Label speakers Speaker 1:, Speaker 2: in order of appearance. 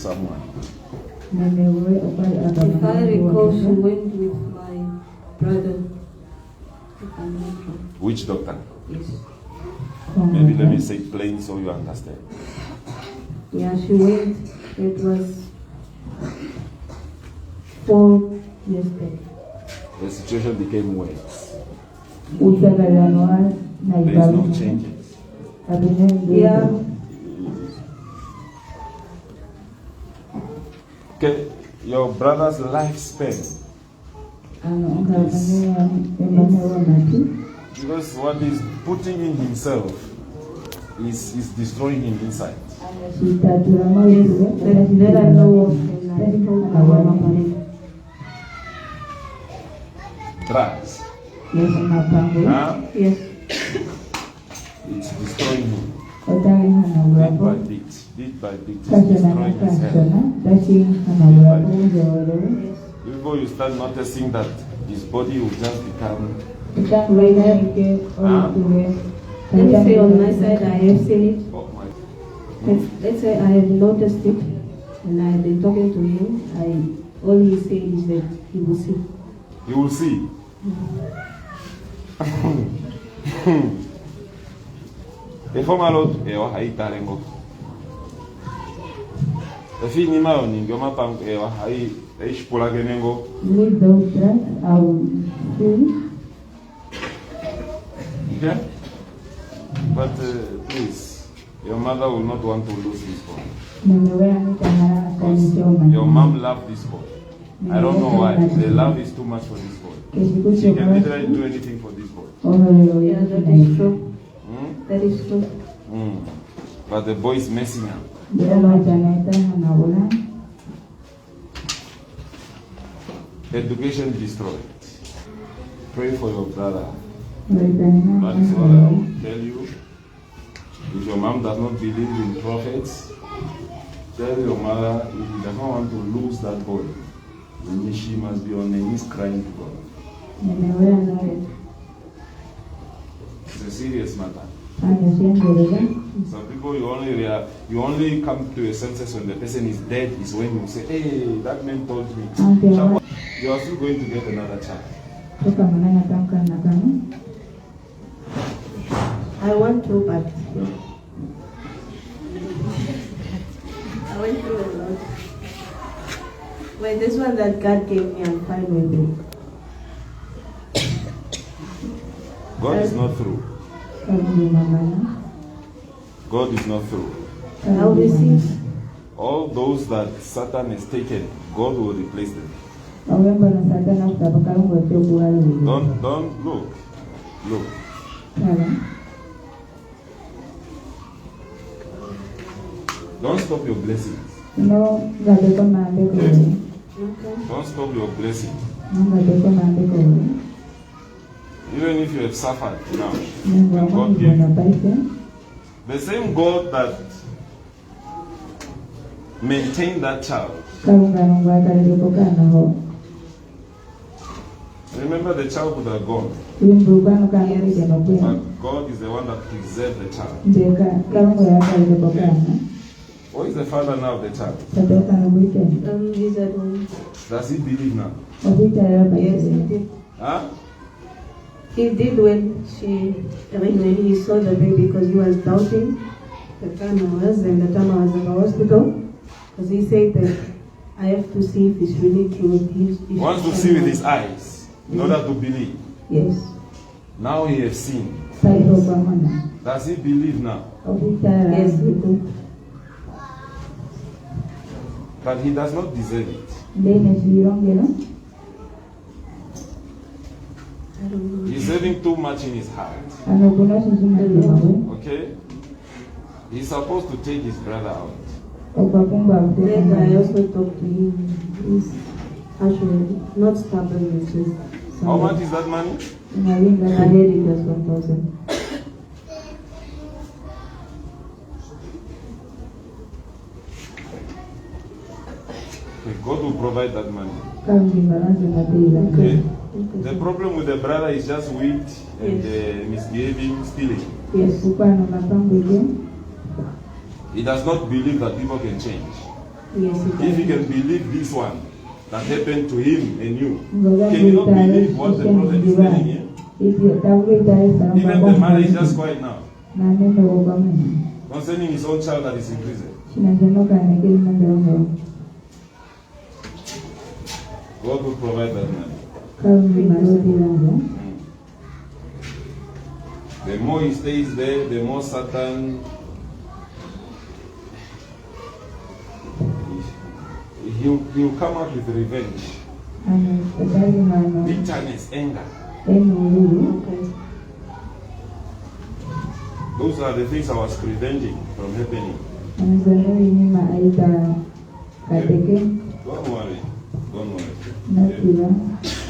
Speaker 1: someone.
Speaker 2: If I recall, she went with my brother.
Speaker 1: Which doctor?
Speaker 2: Yes.
Speaker 1: Maybe let me say it plain so you understand.
Speaker 2: Yeah, she went. It was 4 years back.
Speaker 1: The situation became worse.
Speaker 3: There
Speaker 1: There is no changes.
Speaker 2: Yeah.
Speaker 1: Okay, your brother's lifespan. Because what he's putting in himself is destroying him inside.
Speaker 2: That I know of, and I told my mom.
Speaker 1: Drugs.
Speaker 3: Yes,
Speaker 1: Huh?
Speaker 2: Yes.
Speaker 1: It's destroying him. Bit by bit, it's destroying his health. Before you start noticing that his body will just become.
Speaker 2: Let me say on my side, I have seen it.
Speaker 1: Oh my.
Speaker 2: Let's say I have noticed it, and I have been talking to him. All he said is that he will see.
Speaker 1: You will see. The former Lord, Tarengo. The film in Gomapang, Pulagenengo. Okay? But please, your mother will not want to lose this boy. Because your mom loves this boy. I don't know why. The love is too much for this boy. She can literally do anything for this boy.
Speaker 2: Yeah, that is true. That is true.
Speaker 1: But the boy is messing up. Education destroyed. Pray for your brother. That is what I will tell you. If your mom does not believe in prophets, tell your mother if you does not want to lose that boy, then she must be on her knees crying to God. It's a serious matter. Some people you only come to your senses when the person is dead is when you say, hey, that man told me. You are still going to get another child.
Speaker 2: I want to, but I went through a lot. Well, this one that God gave me, I'm fine with it.
Speaker 1: God is not through. God is not through.
Speaker 2: How receive?
Speaker 1: All those that Satan has taken, God will replace them. Don't look. Don't stop your blessings. Okay? Don't stop your blessings. Even if you have suffered now, when God gave you. The same God that maintained that child. Remember, the child would have gone. But God is the one that preserved the child. Who is the father now of the child?
Speaker 2: He's at home.
Speaker 1: Does he believe now?
Speaker 2: Yes, he did.
Speaker 1: Huh?
Speaker 2: He did when he saw the baby, because he was doubting the time I was, and the time I was in the hospital, because he said that I have to see if it's really true.
Speaker 1: He wants to see with his eyes in order to believe.
Speaker 2: Yes.
Speaker 1: Now he has seen. Does he believe now?
Speaker 2: Yes, he do.
Speaker 1: But he does not deserve it. He's having too much in his heart. Okay? He's supposed to take his brother out.
Speaker 2: Then I also talked to him. He's actually not stubborn, which is.
Speaker 1: How much is that money?
Speaker 2: I heard it was 1,000.
Speaker 1: Okay, God will provide that money.
Speaker 2: Okay.
Speaker 1: The problem with the brother is just weak and misbehaving, stealing.
Speaker 2: Yes.
Speaker 1: He does not believe that people can change.
Speaker 2: Yes,
Speaker 1: If he can believe this one that happened to him and you, can you not believe what the prophet is telling him? Even the man is just quiet now. Concerning his own child that is in prison. God will provide that money. The more he stays there, the more Satan he'll come out with revenge, bitterness, anger. Those are the things I was preventing from happening. Okay? Don't worry. Okay?